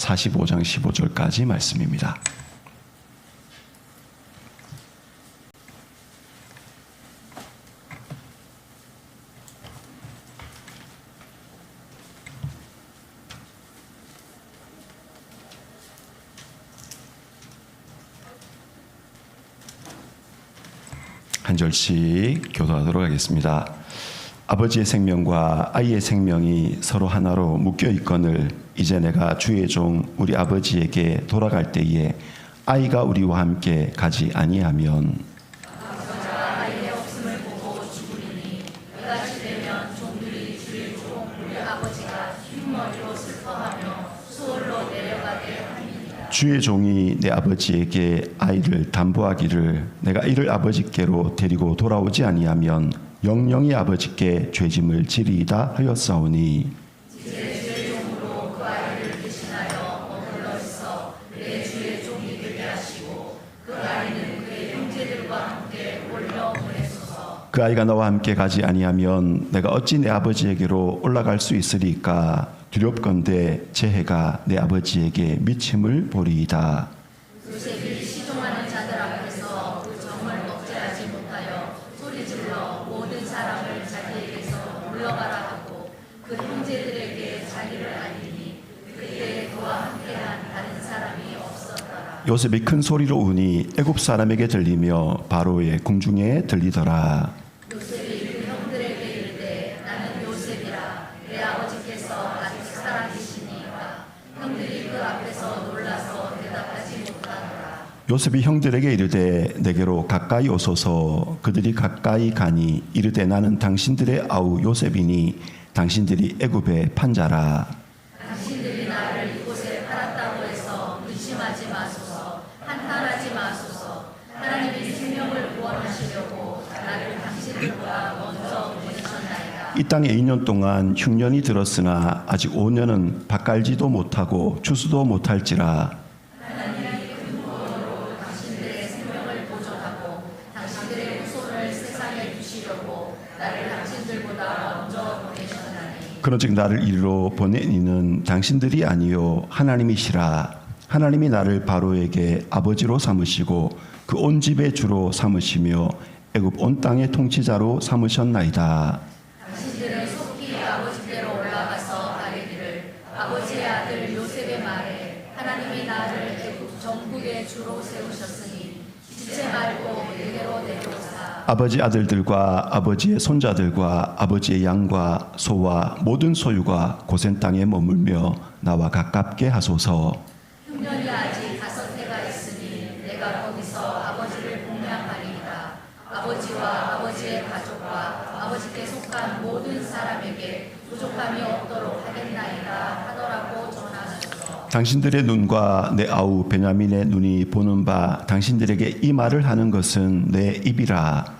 45장 15절까지 말씀입니다. 한 절씩 교도하도록 하겠습니다. 아버지의 생명과 아이의 생명이 서로 하나로 묶여 있거늘 이제 내가 주의 종 우리 아버지에게 돌아갈 때에 아이가 우리와 함께 가지 아니하면 아버지가 아이의 없음을 보고 죽으리니 이같이 되면 종들이 주의 종 우리 아버지가 흰머리로 슬퍼하며 수월로 내려가게 하리라. 주의 종이 내 아버지에게 아이를 담보하기를 내가 이를 아버지께로 데리고 돌아오지 아니하면 영영이 아버지께 죄짐을 지리이다 하였사오니 이제 주의 종으로 그 아이를 대신하여 머물러 있어 내 주의 종이 되게 하시고 그 아이는 그의 형제들과 함께 올려 보내소서. 그 아이가 너와 함께 가지 아니하면 내가 어찌 내 아버지에게로 올라갈 수 있으리까 두렵건대 제 해가 내 아버지에게 미침을 보리이다. 요셉이 시종하는 자들 앞에서 그 정을 억제하지 못하여 소리질러 모든 사람을 자기에게서 물러가라 하고 그 형제들에게 자기를 알리니 그때 그와 함께한 다른 사람이 없었더라. 요셉이 큰 소리로 우니 애굽 사람에게 들리며 바로의 궁중에 들리더라. 요셉이 그 형들에게 이르되 나는 요셉이라 내 아버지께서 아직 살아계시니까 형들이 그 앞에서 놀라서 대답하지 못하더라. 요셉이 형들에게 이르되 내게로 가까이 오소서. 그들이 가까이 가니 이르되 나는 당신들의 아우 요셉이니 당신들이 애굽의 판자라. 당신들이 나를 이곳에 팔았다고 해서 의심하지 마소서. 한탄하지 마소서. 하나님이 생명을 구원하시려고 나를 당신들보다 먼저 보내셨나이다. 이 땅에 2년 동안 흉년이 들었으나 아직 5년은 밭갈지도 못하고 추수도 못할지라. 하나님이 큰 구원으로 당신들의 생명을 보존하고 당신들의 후손을 세상에 두시려고 나를 당신들보다 먼저 보내셨나니 그런즉 나를 이리로 보낸 이는 당신들이 아니요 하나님이시라. 하나님이 나를 바로에게 아버지로 삼으시고 그 온 집의 주로 삼으시며 애굽 온 땅의 통치자로 삼으셨나이다. 당신들은 속히 아버지께로 올라가서 아뢰기를 아버지의 아들 요셉의 말에 하나님이 나를 애굽 전국의 주로 세우셨으니 지체 말고 내게로 내려오사. 아버지 아들들과 아버지의 손자들과 아버지의 양과 소와 모든 소유가 고센 땅에 머물며 나와 가깝게 하소서. 흉년이 아직 5해가 있으니 내가 거기서 아버지를 공양하리이다. 아버지와 아버지의 가족과 아버지께 속한 모든 사람에게 부족함이 없도록 하겠나이다 하더라고 전하소서. 당신들의 눈과 내 아우 베냐민의 눈이 보는 바 당신들에게 이 말을 하는 것은 내 입이라.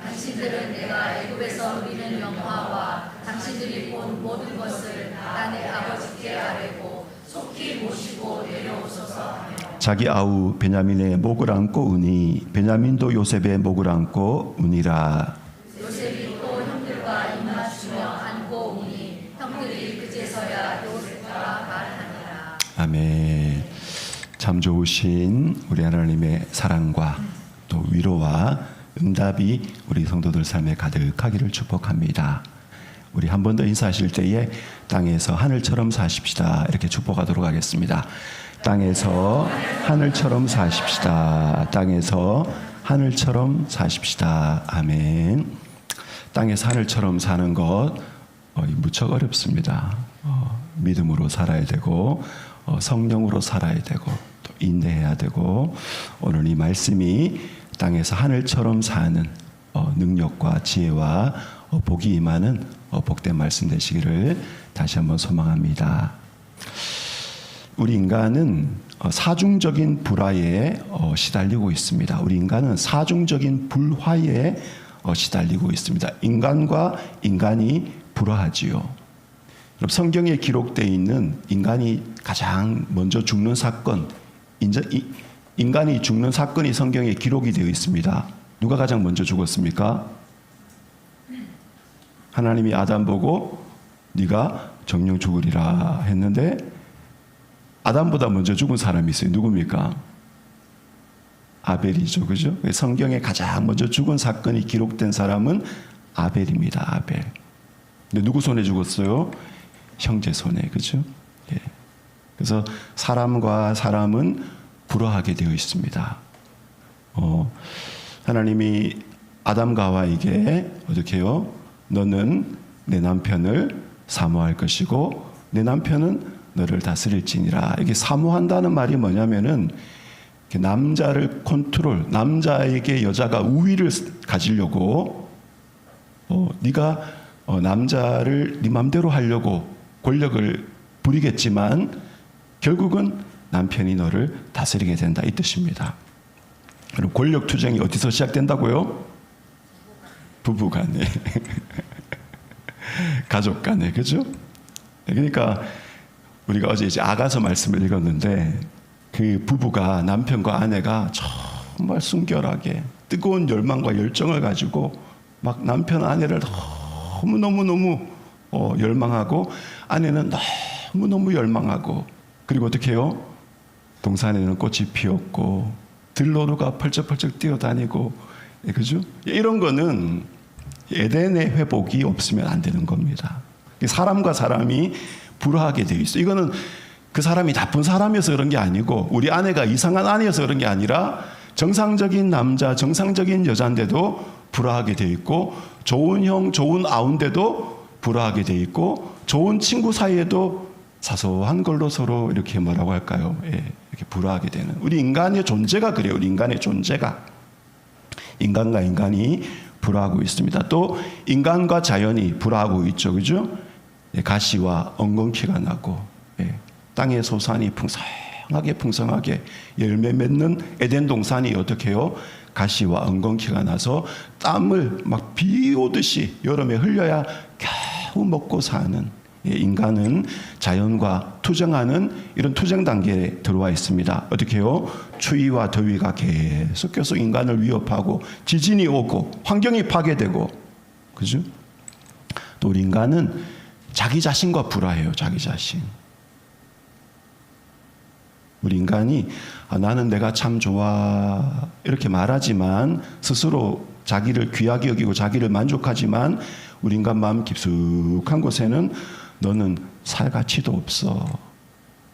당신들은 내가 애굽에서 누리는 영화와 당신들이 본 모든 것을 다 내 아버지께 아뢰고 속히 모시고 내려오소서 하며 자기 아우 베냐민의 목을 안고 우니 베냐민도 요셉의 목을 안고 우니라. 요셉이 또 형들과 입맞추며 안고 오니 형들이 그제서야 요셉과 말하니라. 아멘. 참 좋으신 우리 하나님의 사랑과 또 위로와 응답이 우리 성도들 삶에 가득하기를 축복합니다. 우리 한 번 더 인사하실 때에 땅에서 하늘처럼 사십시다 이렇게 축복하도록 하겠습니다. 땅에서 하늘처럼 사십시다. 땅에서 하늘처럼 사십시다. 아멘. 땅에서 하늘처럼 사는 것 무척 어렵습니다. 믿음으로 살아야 되고 성령으로 살아야 되고 또 인내해야 되고 오늘 이 말씀이 땅에서 하늘처럼 사는 능력과 지혜와 복이 임하는 복된 말씀 되시기를 다시 한번 소망합니다. 우리 인간은 사중적인 불화에 시달리고 있습니다. 우리 인간은 사중적인 불화에 시달리고 있습니다. 인간과 인간이 불화하지요. 여러분, 성경에 기록되어 있는 인간이 가장 먼저 죽는 사건, 인간이 죽는 사건이 성경에 기록이 되어 있습니다. 누가 가장 먼저 죽었습니까? 하나님이 아담 보고 네가 정령 죽으리라 했는데 아담보다 먼저 죽은 사람이 있어요. 누굽니까? 아벨이죠. 그죠? 성경에 가장 먼저 죽은 사건이 기록된 사람은 아벨입니다. 아벨. 근데 누구 손에 죽었어요? 형제 손에. 그죠? 예. 그래서 사람과 사람은 불화하게 되어 있습니다. 하나님이 아담과 하와에게 어떻게 해요? 너는 내 남편을 사모할 것이고 내 남편은 너를 다스릴지니라. 이게 사모한다는 말이 뭐냐면은 남자를 컨트롤, 남자에게 여자가 우위를 가지려고 네가 남자를 네 맘대로 하려고 권력을 부리겠지만 결국은 남편이 너를 다스리게 된다, 이 뜻입니다. 그럼 권력 투쟁이 어디서 시작된다고요? 부부 간에 가족 간에. 그죠? 그러니까 우리가 어제 이제 아가서 말씀을 읽었는데 그 부부가, 남편과 아내가 정말 순결하게 뜨거운 열망과 열정을 가지고 막 남편 아내를 너무 열망하고 아내는 너무 열망하고, 그리고 어떻게 해요? 동산에는 꽃이 피었고 들로루가 펄쩍펄쩍 뛰어다니고, 그죠? 이런 거는 에덴의 회복이 없으면 안 되는 겁니다. 사람과 사람이 불화하게 되어 있어요. 이거는 그 사람이 나쁜 사람이어서 그런 게 아니고 우리 아내가 이상한 아내여서 그런 게 아니라 정상적인 남자, 정상적인 여자인데도 불화하게 되어 있고, 좋은 형, 좋은 아우인데도 불화하게 되어 있고, 좋은 친구 사이에도 사소한 걸로 서로 이렇게 뭐라고 할까요? 예, 이렇게 불화하게 되는, 우리 인간의 존재가 그래요. 우리 인간의 존재가, 인간과 인간이 불화하고 있습니다. 또 인간과 자연이 불화하고 있죠. 그죠? 예, 가시와 엉겅퀴가 나고, 예, 땅의 소산이 풍성하게 열매 맺는 에덴 동산이 어떻게 해요? 가시와 엉겅퀴가 나서 땀을 막 비 오듯이 여름에 흘려야 겨우 먹고 사는, 인간은 자연과 투쟁하는 이런 투쟁 단계에 들어와 있습니다. 어떻게 해요? 추위와 더위가 계속해서 인간을 위협하고 지진이 오고 환경이 파괴되고, 그죠? 또 우리 인간은 자기 자신과 불화해요. 자기 자신. 우리 인간이 나는 내가 참 좋아 이렇게 말하지만, 스스로 자기를 귀하게 여기고 자기를 만족하지만, 우리 인간 마음 깊숙한 곳에는 너는 살 가치도 없어,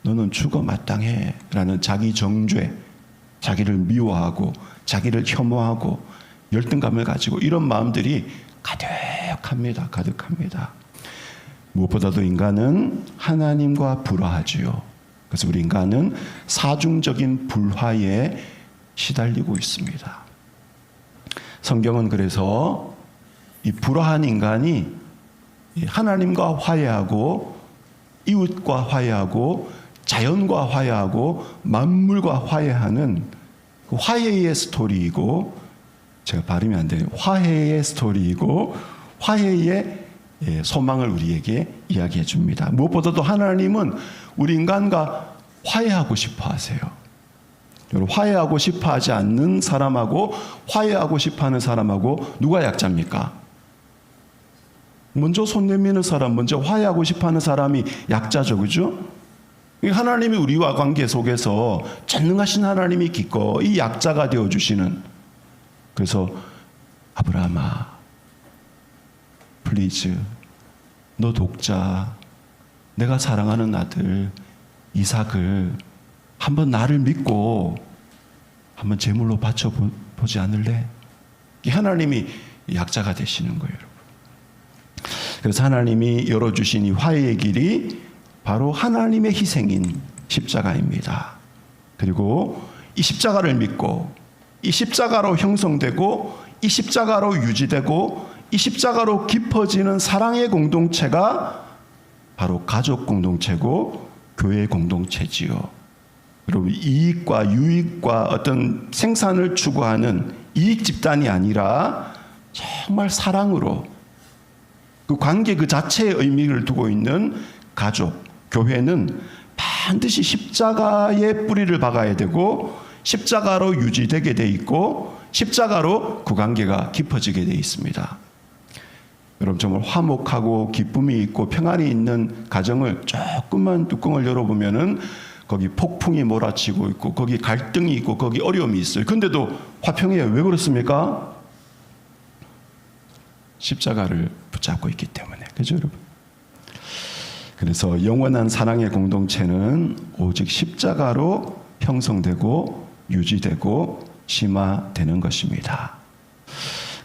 너는 죽어 마땅해 라는 자기 정죄, 자기를 미워하고 자기를 혐오하고 열등감을 가지고 이런 마음들이 가득합니다. 무엇보다도 인간은 하나님과 불화하지요. 그래서 우리 인간은 사중적인 불화에 시달리고 있습니다. 성경은 그래서 이 불화한 인간이 하나님과 화해하고 이웃과 화해하고 자연과 화해하고 만물과 화해하는 그 화해의 스토리이고, 제가 발음이 안 되네요. 화해의 스토리이고 화해의 소망을 우리에게 이야기해 줍니다. 무엇보다도 하나님은 우리 인간과 화해하고 싶어 하세요. 여러분, 화해하고 싶어 하지 않는 사람하고 화해하고 싶어 하는 사람하고 누가 약자입니까? 먼저 손 내미는 사람, 먼저 화해하고 싶어 하는 사람이 약자죠. 그죠? 하나님이 우리와 관계 속에서 전능하신 하나님이 기꺼이 약자가 되어주시는, 그래서 아브라함아, 플리즈, 너 독자, 내가 사랑하는 아들 이삭을 한번 나를 믿고 한번 제물로 바쳐보지 않을래? 하나님이 약자가 되시는 거예요, 여러분. 그래서 하나님이 열어주신 이 화해의 길이 바로 하나님의 희생인 십자가입니다. 그리고 이 십자가를 믿고 이 십자가로 형성되고 이 십자가로 유지되고 이 십자가로 깊어지는 사랑의 공동체가 바로 가족 공동체고 교회 공동체지요. 여러분, 이익과 유익과 어떤 생산을 추구하는 이익 집단이 아니라 정말 사랑으로 그 관계 그 자체의 의미를 두고 있는 가족, 교회는 반드시 십자가의 뿌리를 박아야 되고 십자가로 유지되게 돼 있고 십자가로 그 관계가 깊어지게 돼 있습니다. 여러분, 정말 화목하고 기쁨이 있고 평안이 있는 가정을 조금만 뚜껑을 열어보면은 거기 폭풍이 몰아치고 있고 거기 갈등이 있고 거기 어려움이 있어요. 근데도 화평해요. 왜 그렇습니까? 십자가를 붙잡고 있기 때문에. 그죠, 여러분? 그래서 영원한 사랑의 공동체는 오직 십자가로 형성되고 유지되고 심화되는 것입니다.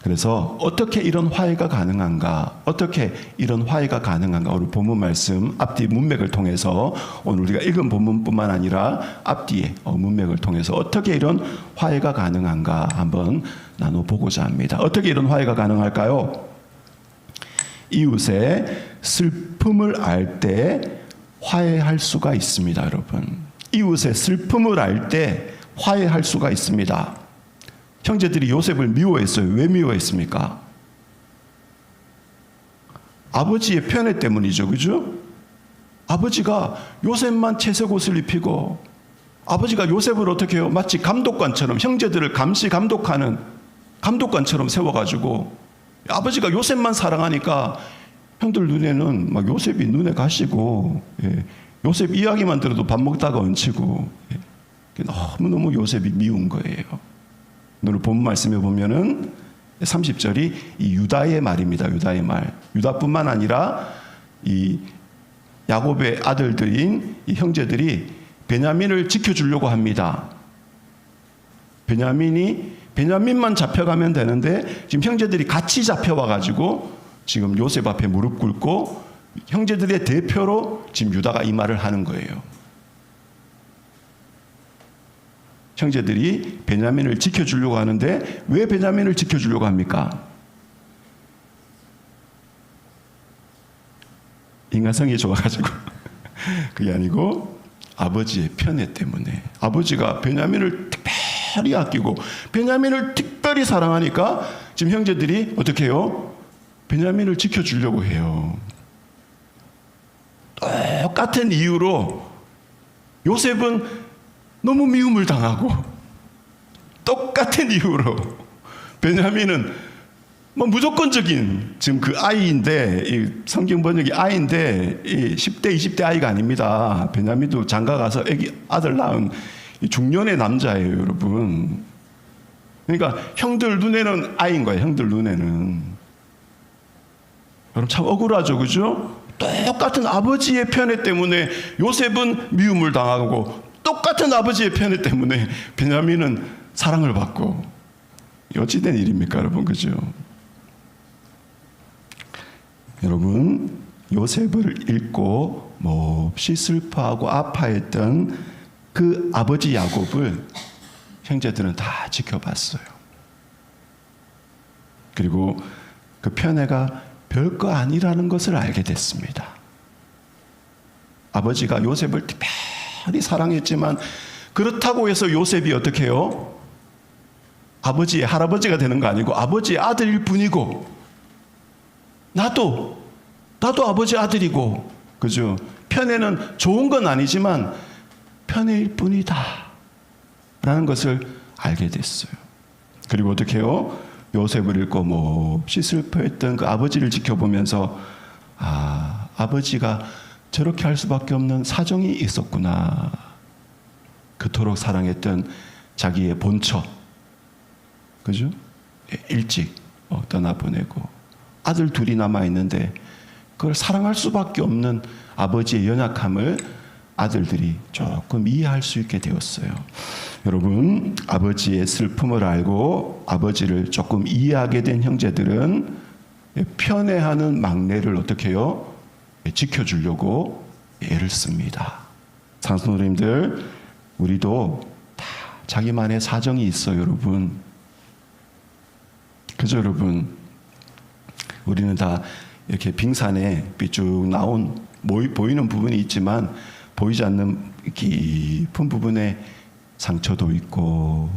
그래서 어떻게 이런 화해가 가능한가? 어떻게 이런 화해가 가능한가? 오늘 본문 말씀 앞뒤 문맥을 통해서 오늘 우리가 읽은 본문뿐만 아니라 앞뒤의 문맥을 통해서 어떻게 이런 화해가 가능한가 한번 나눠보고자 합니다. 어떻게 이런 화해가 가능할까요? 이웃의 슬픔을 알 때 화해할 수가 있습니다, 여러분. 이웃의 슬픔을 알 때 화해할 수가 있습니다. 형제들이 요셉을 미워했어요. 왜 미워했습니까? 아버지의 편애 때문이죠. 그죠? 아버지가 요셉만 채색 옷을 입히고 아버지가 요셉을 어떻게 해요? 마치 감독관처럼 형제들을 감시 감독하는 감독관처럼 세워가지고 아버지가 요셉만 사랑하니까 형들 눈에는 막 요셉이 눈에 가시고 요셉 이야기만 들어도 밥 먹다가 얹히고 너무너무 요셉이 미운 거예요. 오늘 본 말씀에 보면은 30절이 이 유다의 말입니다. 유다의 말. 유다뿐만 아니라 이 야곱의 아들들인 이 형제들이 베냐민을 지켜주려고 합니다. 베냐민만 잡혀가면 되는데 지금 형제들이 같이 잡혀와가지고 지금 요셉 앞에 무릎 꿇고 형제들의 대표로 지금 유다가 이 말을 하는 거예요. 형제들이 베냐민을 지켜주려고 하는데 왜 베냐민을 지켜주려고 합니까? 인간성이 좋아가지고 그게 아니고 아버지의 편애 때문에. 아버지가 베냐민을 특별히 아끼고 베냐민을 특별히 사랑하니까 지금 형제들이 어떻게 해요? 베냐민을 지켜주려고 해요. 똑같은 이유로 요셉은 너무 미움을 당하고 똑같은 이유로 베냐민은 뭐 무조건적인 지금 그 아이인데 이 성경 번역이 아이인데 이 10대 20대 아이가 아닙니다. 베냐민도 장가 가서 아들 낳은 중년의 남자예요, 여러분. 그러니까 형들 눈에는 아이인 거예요. 형들 눈에는. 여러분 참 억울하죠, 그죠? 똑같은 아버지의 편애 때문에 요셉은 미움을 당하고 똑같은 아버지의 편애 때문에 베냐민은 사랑을 받고 어찌된 일입니까, 여러분? 그죠? 여러분, 요셉을 잃고 몹시 슬퍼하고 아파했던 그 아버지 야곱을 형제들은 다 지켜봤어요. 그리고 그 편애가 별거 아니라는 것을 알게 됐습니다. 아버지가 요셉을 특별히 사랑했지만 그렇다고 해서 요셉이 어떻게 해요? 아버지의 할아버지가 되는 거 아니고 아버지의 아들일 뿐이고 나도 아버지 아들이고, 그죠? 편애는 좋은 건 아니지만 편애일 뿐이다 라는 것을 알게 됐어요. 그리고 어떻게 해요? 요셉을 잃고 몹시 슬퍼했던 그 아버지를 지켜보면서 아버지가 저렇게 할 수밖에 없는 사정이 있었구나. 그토록 사랑했던 자기의 본처, 그죠? 일찍 떠나보내고 아들 둘이 남아있는데 그걸 사랑할 수밖에 없는 아버지의 연약함을 아들들이 조금 이해할 수 있게 되었어요. 여러분, 아버지의 슬픔을 알고 아버지를 조금 이해하게 된 형제들은 편애하는 막내를 어떻게 해요? 지켜주려고 애를 씁니다. 상수노님들, 우리도 다 자기만의 사정이 있어요, 여러분. 그죠, 여러분? 우리는 다 이렇게 빙산에 삐쭉 나온 보이는 부분이 있지만 보이지 않는 깊은 부분에 상처도 있고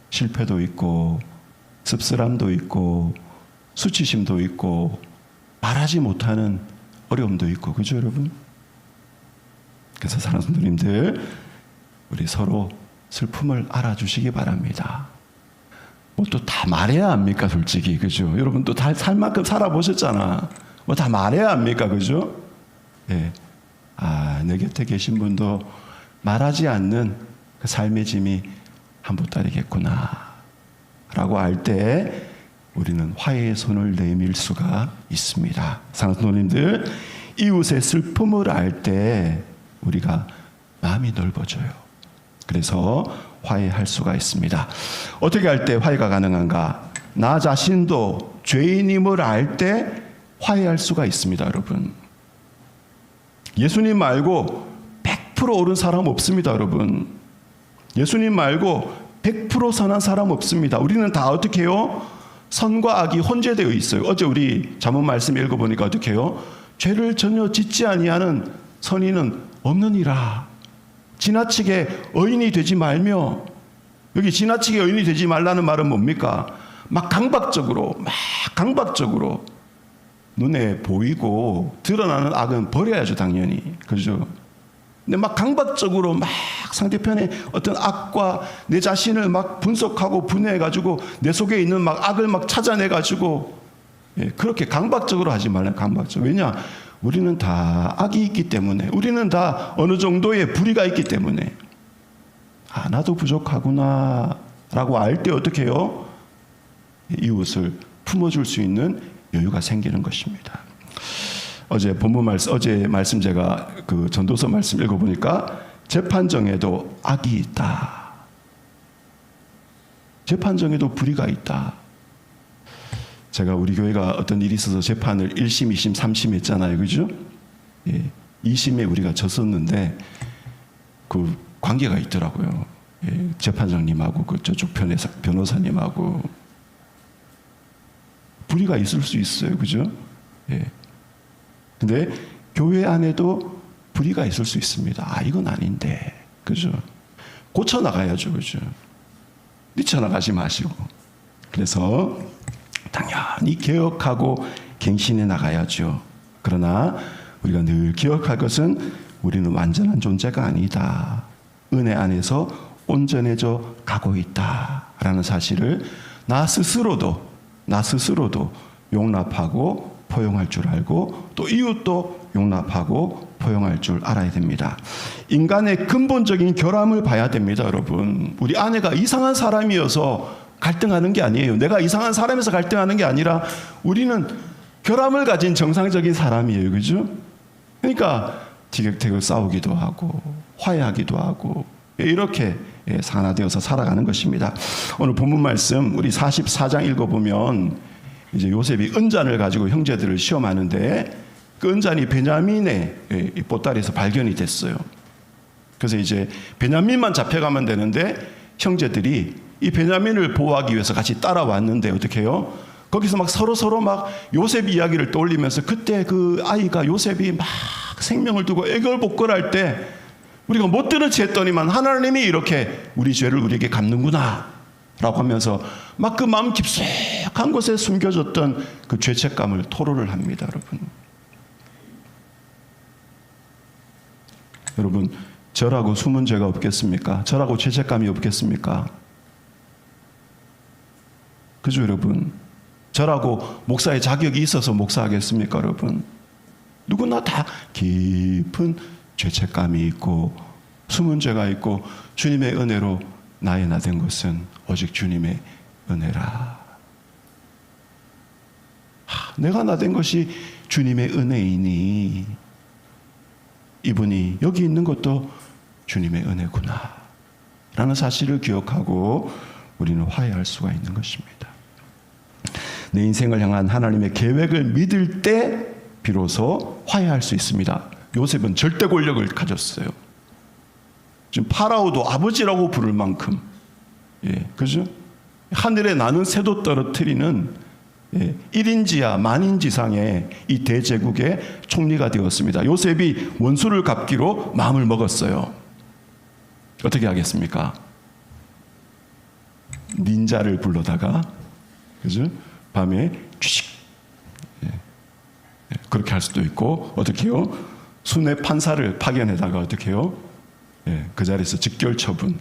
실패도 있고 씁쓸함도 있고 수치심도 있고 말하지 못하는 어려움도 있고, 그죠, 여러분? 그래서 사랑하는 성도님들, 우리 서로 슬픔을 알아주시기 바랍니다. 뭐 또 다 말해야 합니까, 솔직히, 그죠? 여러분 또 다 살 만큼 살아보셨잖아. 뭐 다 말해야 합니까, 그죠? 예. 내 곁에 계신 분도 말하지 않는 그 삶의 짐이 한 보따리겠구나 라고 알 때 우리는 화해의 손을 내밀 수가 있습니다. 사랑하는 성도님들, 이웃의 슬픔을 알 때 우리가 마음이 넓어져요. 그래서 화해할 수가 있습니다. 어떻게 할 때 화해가 가능한가? 나 자신도 죄인임을 알 때 화해할 수가 있습니다, 여러분. 예수님 말고 100% 옳은 사람 없습니다, 여러분. 예수님 말고 100% 선한 사람 없습니다. 우리는 다 어떻게 해요? 선과 악이 혼재되어 있어요. 어제 우리 잠언 말씀 읽어보니까 어떻게 해요? 죄를 전혀 짓지 아니하는 선인은 없느니라. 지나치게 의인이 되지 말며, 여기 지나치게 의인이 되지 말라는 말은 뭡니까? 막 강박적으로 눈에 보이고 드러나는 악은 버려야죠, 당연히. 그죠? 근데 막 강박적으로 막 상대편의 어떤 악과 내 자신을 막 분석하고 분해해가지고 내 속에 있는 막 악을 막 찾아내가지고, 예, 그렇게 강박적으로 하지 말라. 강박적으로. 왜냐? 우리는 다 악이 있기 때문에, 우리는 다 어느 정도의 불의가 있기 때문에, 아, 나도 부족하구나 라고 알 때 어떻게 해요? 이웃을 품어줄 수 있는 여유가 생기는 것입니다. 어제 본문 말씀, 어제 말씀 제가 그 전도서 말씀 읽어보니까 재판정에도 악이 있다. 재판정에도 불의가 있다. 제가 우리 교회가 어떤 일이 있어서 재판을 1심, 2심, 3심 했잖아요. 그죠? 예, 2심에 우리가 졌었는데 그 관계가 있더라고요. 예, 재판장님하고 그 저쪽 편에서 변호사님하고 불의가 있을 수 있어요. 그죠? 예. 근데 교회 안에도 불의가 있을 수 있습니다. 아, 이건 아닌데. 그죠? 고쳐나가야죠. 그죠? 뛰쳐나가지 마시고. 그래서 당연히 개혁하고 갱신해 나가야죠. 그러나 우리가 늘 기억할 것은 우리는 완전한 존재가 아니다. 은혜 안에서 온전해져 가고 있다라는 사실을 나 스스로도 용납하고 포용할 줄 알고 또 이웃도 용납하고 포용할 줄 알아야 됩니다. 인간의 근본적인 결함을 봐야 됩니다, 여러분. 우리 아내가 이상한 사람이어서 갈등하는 게 아니에요. 내가 이상한 사람에서 갈등하는 게 아니라 우리는 결함을 가진 정상적인 사람이에요. 그죠? 그러니까 티격태격 싸우기도 하고 화해하기도 하고 이렇게 산화되어서 살아가는 것입니다. 오늘 본문 말씀 우리 44장 읽어보면 이제 요셉이 은잔을 가지고 형제들을 시험하는데 그 은잔이 베냐민의 보따리에서 발견이 됐어요. 그래서 이제 베냐민만 잡혀가면 되는데 형제들이 이 베냐민을 보호하기 위해서 같이 따라왔는데 어떻게 해요? 거기서 막 서로 막 요셉 이야기를 떠올리면서 그때 그 아이가 요셉이 막 생명을 두고 애걸복걸할 때 우리가 못 들은 채 했더니만 하나님이 이렇게 우리 죄를 우리에게 갚는구나 라고 하면서 막 그 마음 깊숙한 곳에 숨겨졌던 그 죄책감을 토로를 합니다. 여러분 저라고 숨은 죄가 없겠습니까? 저라고 죄책감이 없겠습니까? 그죠, 여러분? 저라고 목사의 자격이 있어서 목사하겠습니까, 여러분? 누구나 다 깊은 죄책감이 있고 숨은 죄가 있고 주님의 은혜로 나의 나 된 것은 오직 주님의 은혜라. 내가 나 된 것이 주님의 은혜이니 이분이 여기 있는 것도 주님의 은혜구나 라는 사실을 기억하고 우리는 화해할 수가 있는 것입니다. 내 인생을 향한 하나님의 계획을 믿을 때 비로소 화해할 수 있습니다. 요셉은 절대 권력을 가졌어요. 지금 파라오도 아버지라고 부를 만큼, 예, 그죠? 하늘에 나는 새도 떨어뜨리는 1인지하 만인지상의 이 대제국의 총리가 되었습니다. 요셉이 원수를 갚기로 마음을 먹었어요. 어떻게 하겠습니까? 닌자를 불러다가, 그죠? 밤에 쥐식, 그렇게 할 수도 있고, 어떻게 해요? 순회 판사를 파견해다가 어떻게 해요? 그 자리에서 직결 처분,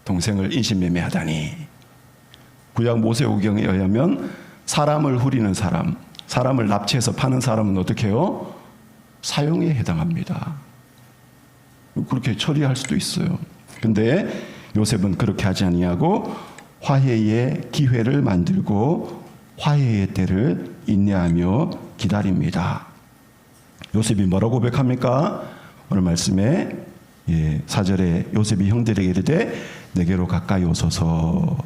동생을 인신매매하다니. 구약 모세오경에 의하면 사람을 후리는 사람, 사람을 납치해서 파는 사람은 어떻게 해요? 사형에 해당합니다. 그렇게 처리할 수도 있어요. 근데 요셉은 그렇게 하지 아니하고 화해의 기회를 만들고 화해의 때를 인내하며 기다립니다. 요셉이 뭐라고 고백합니까? 오늘 말씀에 4절에 요셉이 형들에게 이르되 내게로 가까이 오소서.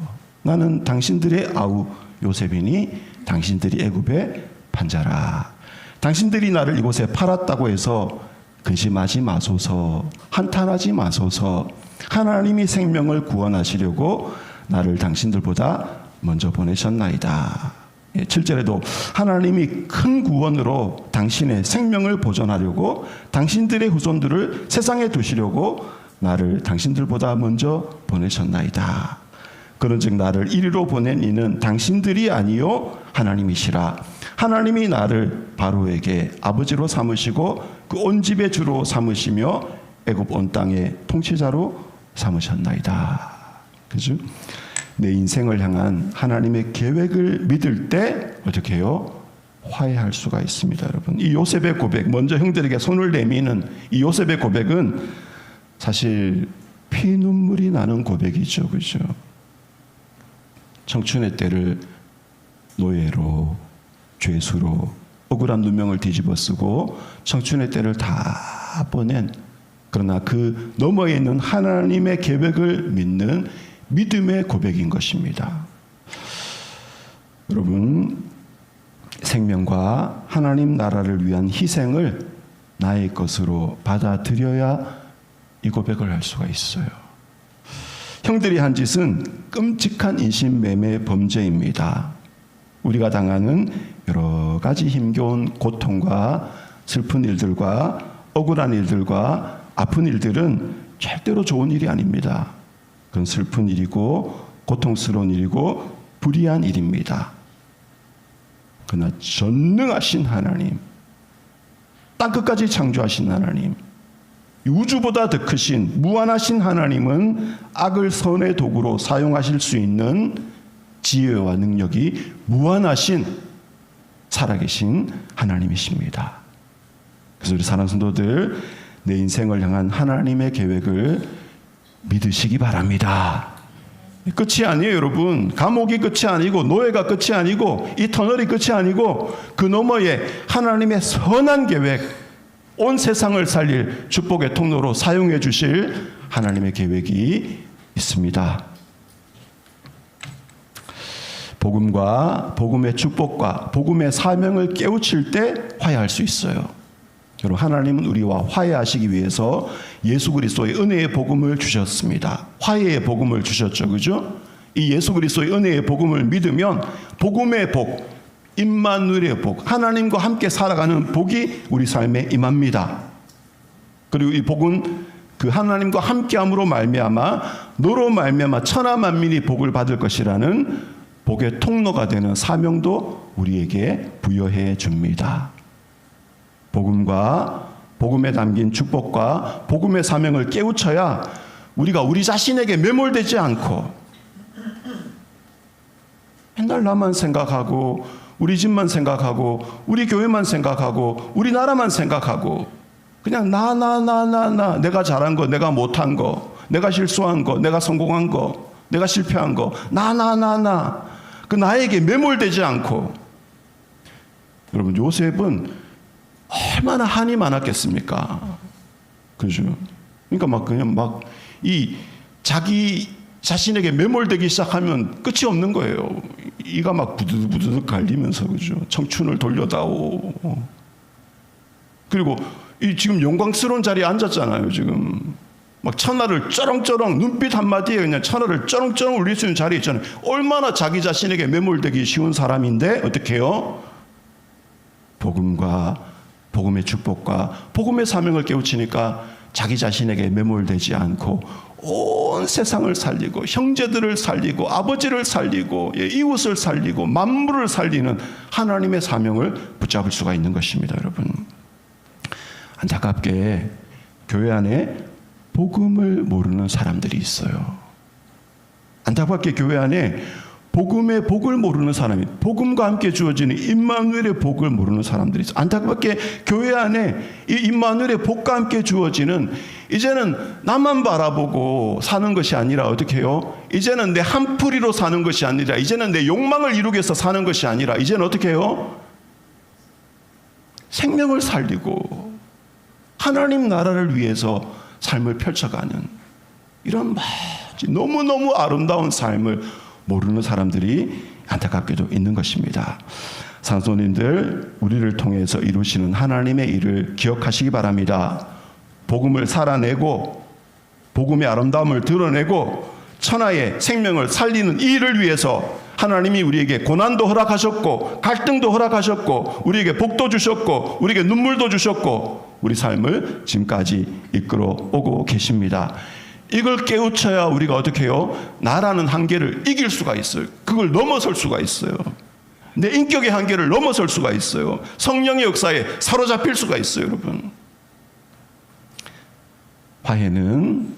나는 당신들의 아우 요셉이니 당신들이 애굽의 판자라. 당신들이 나를 이곳에 팔았다고 해서 근심하지 마소서. 한탄하지 마소서. 하나님이 생명을 구원하시려고 나를 당신들보다 먼저 보내셨나이다. 7절에도 하나님이 큰 구원으로 당신의 생명을 보존하려고 당신들의 후손들을 세상에 두시려고 나를 당신들보다 먼저 보내셨나이다. 그런즉 나를 이리로 보낸 이는 당신들이 아니요 하나님이시라. 하나님이 나를 바로에게 아버지로 삼으시고 그 온 집의 주로 삼으시며 애굽 온 땅의 통치자로 삼으셨나이다. 그죠? 내 인생을 향한 하나님의 계획을 믿을 때 어떻게 해요? 화해할 수가 있습니다, 여러분. 이 요셉의 고백, 먼저 형들에게 손을 내미는 이 요셉의 고백은 사실 피눈물이 나는 고백이죠, 그죠? 청춘의 때를 노예로, 죄수로, 억울한 누명을 뒤집어 쓰고 청춘의 때를 다 보낸, 그러나 그 너머에 있는 하나님의 계획을 믿는 믿음의 고백인 것입니다. 여러분, 생명과 하나님 나라를 위한 희생을 나의 것으로 받아들여야 이 고백을 할 수가 있어요. 형들이 한 짓은 끔찍한 인신매매 범죄입니다. 우리가 당하는 여러 가지 힘겨운 고통과 슬픈 일들과 억울한 일들과 아픈 일들은 절대로 좋은 일이 아닙니다. 그건 슬픈 일이고 고통스러운 일이고 불의한 일입니다. 그러나 전능하신 하나님, 땅끝까지 창조하신 하나님, 우주보다 더 크신 무한하신 하나님은 악을 선의 도구로 사용하실 수 있는 지혜와 능력이 무한하신 살아계신 하나님이십니다. 그래서 우리 사랑하는 성도들, 내 인생을 향한 하나님의 계획을 믿으시기 바랍니다. 끝이 아니에요, 여러분. 감옥이 끝이 아니고 노예가 끝이 아니고 이 터널이 끝이 아니고 그 너머에 하나님의 선한 계획, 온 세상을 살릴 축복의 통로로 사용해 주실 하나님의 계획이 있습니다. 복음과 복음의 축복과 복음의 사명을 깨우칠 때 화해할 수 있어요. 여러분, 하나님은 우리와 화해하시기 위해서 예수 그리스도의 은혜의 복음을 주셨습니다. 화해의 복음을 주셨죠, 그죠? 이 예수 그리스도의 은혜의 복음을 믿으면 복음의 복, 임마누엘의 복, 하나님과 함께 살아가는 복이 우리 삶에 임합니다. 그리고 이 복은 그 하나님과 함께함으로 말미암아 너로 말미암아 천하 만민이 복을 받을 것이라는 복의 통로가 되는 사명도 우리에게 부여해 줍니다. 복음과 복음에 담긴 축복과 복음의 사명을 깨우쳐야 우리가 우리 자신에게 매몰되지 않고 맨날 나만 생각하고 우리 집만 생각하고 우리 교회만 생각하고 우리나라만 생각하고 그냥 나 내가 잘한 거, 내가 못한 거, 내가 실수한 거, 내가 성공한 거, 내가 실패한 거, 나 그 나에게 매몰되지 않고. 여러분, 요셉은 얼마나 한이 많았겠습니까? 그죠? 그러니까 그냥 이 자기 자신에게 매몰되기 시작하면 끝이 없는 거예요. 이가 부드득 갈리면서, 그죠? 청춘을 돌려다오. 그리고 이 지금 영광스러운 자리에 앉았잖아요, 지금. 천하를 쩌렁쩌렁, 눈빛 한마디에 그냥 천하를 쩌렁쩌렁 울릴 수 있는 자리에 있잖아요. 얼마나 자기 자신에게 매몰되기 쉬운 사람인데, 어떻게 해요? 복음과 복음의 축복과 복음의 사명을 깨우치니까 자기 자신에게 매몰되지 않고 온 세상을 살리고 형제들을 살리고 아버지를 살리고 이웃을 살리고 만물을 살리는 하나님의 사명을 붙잡을 수가 있는 것입니다, 여러분. 안타깝게 교회 안에 복음을 모르는 사람들이 있어요. 안타깝게 교회 안에 복음의 복을 모르는 사람이, 복음과 함께 주어지는 임마누엘의 복을 모르는 사람들이 있어요. 안타깝게 교회 안에 이 임마누엘의 복과 함께 주어지는, 이제는 나만 바라보고 사는 것이 아니라 어떻게 해요? 이제는 내 한풀이로 사는 것이 아니라, 이제는 내 욕망을 이루기 위해서 사는 것이 아니라, 이제는 어떻게 해요? 생명을 살리고 하나님 나라를 위해서 삶을 펼쳐가는 이런 너무너무 아름다운 삶을 모르는 사람들이 안타깝게도 있는 것입니다. 상소님들, 우리를 통해서 이루시는 하나님의 일을 기억하시기 바랍니다. 복음을 살아내고 복음의 아름다움을 드러내고 천하의 생명을 살리는 이 일을 위해서 하나님이 우리에게 고난도 허락하셨고 갈등도 허락하셨고 우리에게 복도 주셨고 우리에게 눈물도 주셨고 우리 삶을 지금까지 이끌어 오고 계십니다. 이걸 깨우쳐야 우리가 어떻게 해요? 나라는 한계를 이길 수가 있어요. 그걸 넘어설 수가 있어요. 내 인격의 한계를 넘어설 수가 있어요. 성령의 역사에 사로잡힐 수가 있어요, 여러분. 화해는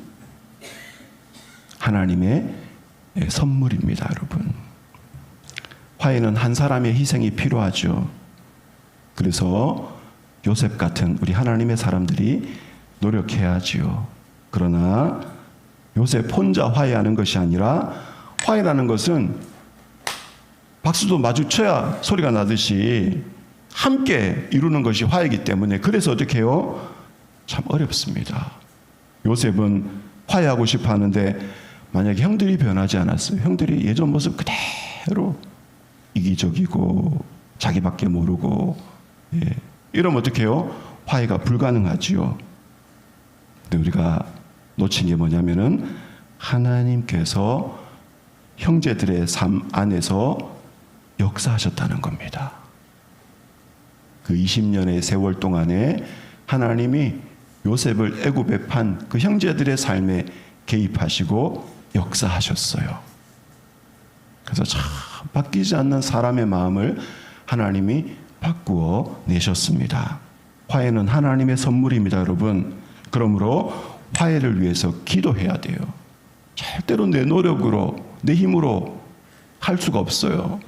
하나님의 선물입니다, 여러분. 화해는 한 사람의 희생이 필요하죠. 그래서 요셉 같은 우리 하나님의 사람들이 노력해야지요. 그러나 요셉 혼자 화해하는 것이 아니라, 화해라는 것은 박수도 마주쳐야 소리가 나듯이 함께 이루는 것이 화해이기 때문에, 그래서 어떻게 해요? 참 어렵습니다. 요셉은 화해하고 싶어 하는데 만약에 형들이 변하지 않았어요. 형들이 예전 모습 그대로 이기적이고 자기밖에 모르고, 이러면 어떻게 해요? 화해가 불가능하지요. 근데 우리가 놓친 게 뭐냐면은 하나님께서 형제들의 삶 안에서 역사하셨다는 겁니다. 그 20년의 세월 동안에 하나님이 요셉을 애굽에 판 그 형제들의 삶에 개입하시고 역사하셨어요. 그래서 참 바뀌지 않는 사람의 마음을 하나님이 바꾸어 내셨습니다. 화해는 하나님의 선물입니다, 여러분. 그러므로 화해를 위해서 기도해야 돼요. 절대로 내 노력으로, 내 힘으로 할 수가 없어요.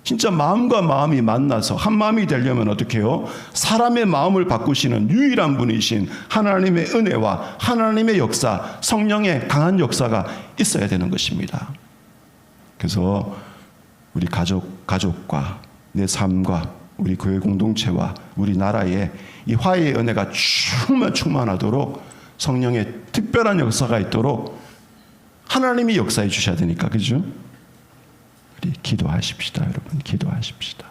진짜 마음과 마음이 만나서 한 마음이 되려면 어떻게 해요? 사람의 마음을 바꾸시는 유일한 분이신 하나님의 은혜와 하나님의 역사, 성령의 강한 역사가 있어야 되는 것입니다. 그래서 우리 가족과 내 삶과 우리 교회 공동체와 우리 나라에 이 화해의 은혜가 충만하도록 성령의 특별한 역사가 있도록 하나님이 역사해 주셔야 되니까, 그죠? 우리 기도하십시다, 여러분. 기도하십시다.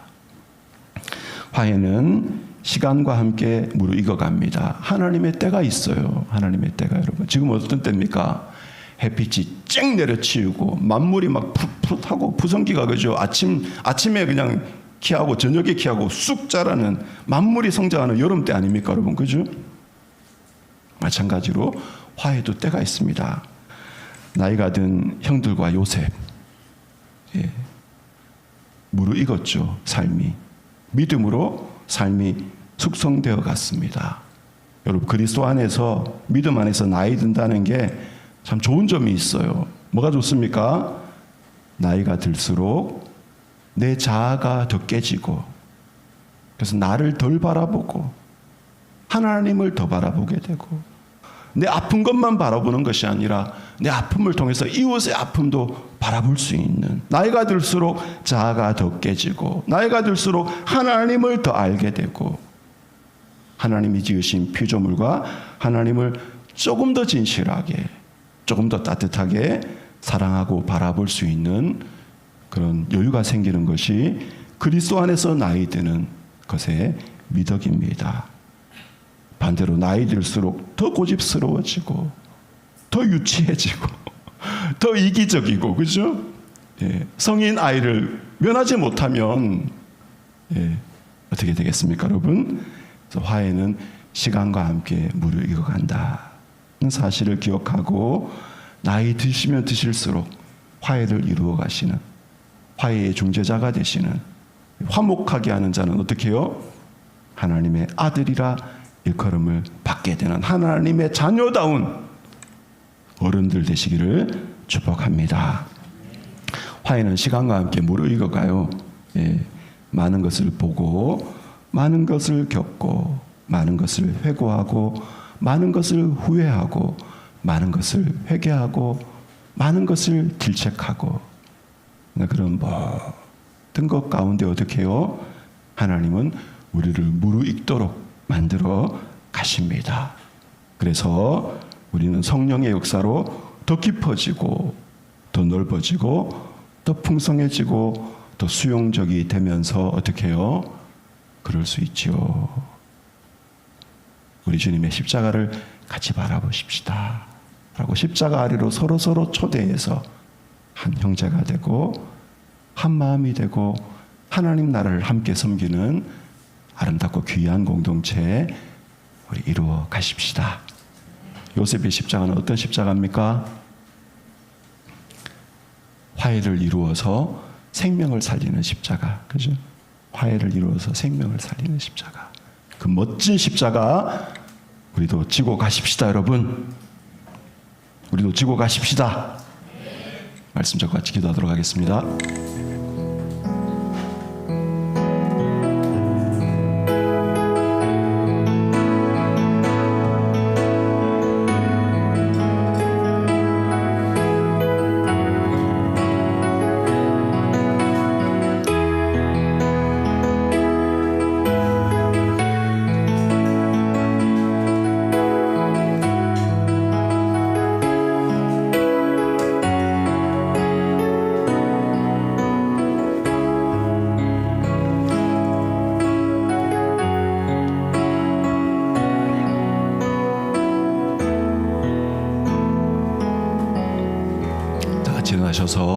화해는 시간과 함께 무르익어갑니다. 하나님의 때가 있어요. 하나님의 때가, 여러분. 지금 어떤 때입니까? 햇빛이 쨍 내려치우고 만물이 막 푸릇푸릇하고 푸성기가, 그죠? 아침에 그냥 키하고 저녁에 키하고 쑥 자라는 만물이 성장하는 여름 때 아닙니까, 여러분? 그죠? 마찬가지로 화해도 때가 있습니다. 나이가 든 형들과 요셉, 무르익었죠. 삶이 믿음으로 삶이 숙성되어 갔습니다. 여러분, 그리스도 안에서, 믿음 안에서 나이 든다는 게 참 좋은 점이 있어요. 뭐가 좋습니까? 나이가 들수록 내 자아가 더 깨지고, 그래서 나를 덜 바라보고 하나님을 더 바라보게 되고, 내 아픈 것만 바라보는 것이 아니라 내 아픔을 통해서 이웃의 아픔도 바라볼 수 있는, 나이가 들수록 자아가 더 깨지고 나이가 들수록 하나님을 더 알게 되고, 하나님이 지으신 피조물과 하나님을 조금 더 진실하게, 조금 더 따뜻하게 사랑하고 바라볼 수 있는 그런 여유가 생기는 것이 그리스도 안에서 나이 드는 것의 미덕입니다. 반대로 나이 들수록 더 고집스러워지고 더 유치해지고 더 이기적이고, 그죠? 성인 아이를 면하지 못하면 어떻게 되겠습니까, 여러분? 그래서 화해는 시간과 함께 무르익어간다는 사실을 기억하고, 나이 드시면 드실수록 화해를 이루어 가시는, 화해의 중재자가 되시는, 화목하게 하는 자는 어떻게 해요? 하나님의 아들이라 일컬음을 받게 되는 하나님의 자녀다운 어른들 되시기를 축복합니다. 화해는 시간과 함께 무르익어가요. 예, 많은 것을 보고 많은 것을 겪고 많은 것을 회고하고 많은 것을 후회하고 많은 것을 회개하고 많은 것을 질책하고 그런 모든 것 가운데 어떻게 해요? 하나님은 우리를 무르익도록 만들어 가십니다. 그래서 우리는 성령의 역사로 더 깊어지고 더 넓어지고 더 풍성해지고 더 수용적이 되면서 어떻게 해요? 그럴 수 있지요. 우리 주님의 십자가를 같이 바라보십시다. 라고 십자가 아래로 서로 초대해서 한 형제가 되고 한 마음이 되고 하나님 나라를 함께 섬기는 아름답고 귀한 공동체 우리 이루어 가십시다. 요셉의 십자가는 어떤 십자가입니까? 화해를 이루어서 생명을 살리는 십자가. 그죠? 화해를 이루어서 생명을 살리는 십자가. 그 멋진 십자가 우리도 지고 가십시다, 여러분. 우리도 지고 가십시다. 말씀 적과 같이 기도하도록 하겠습니다. 일어나셔서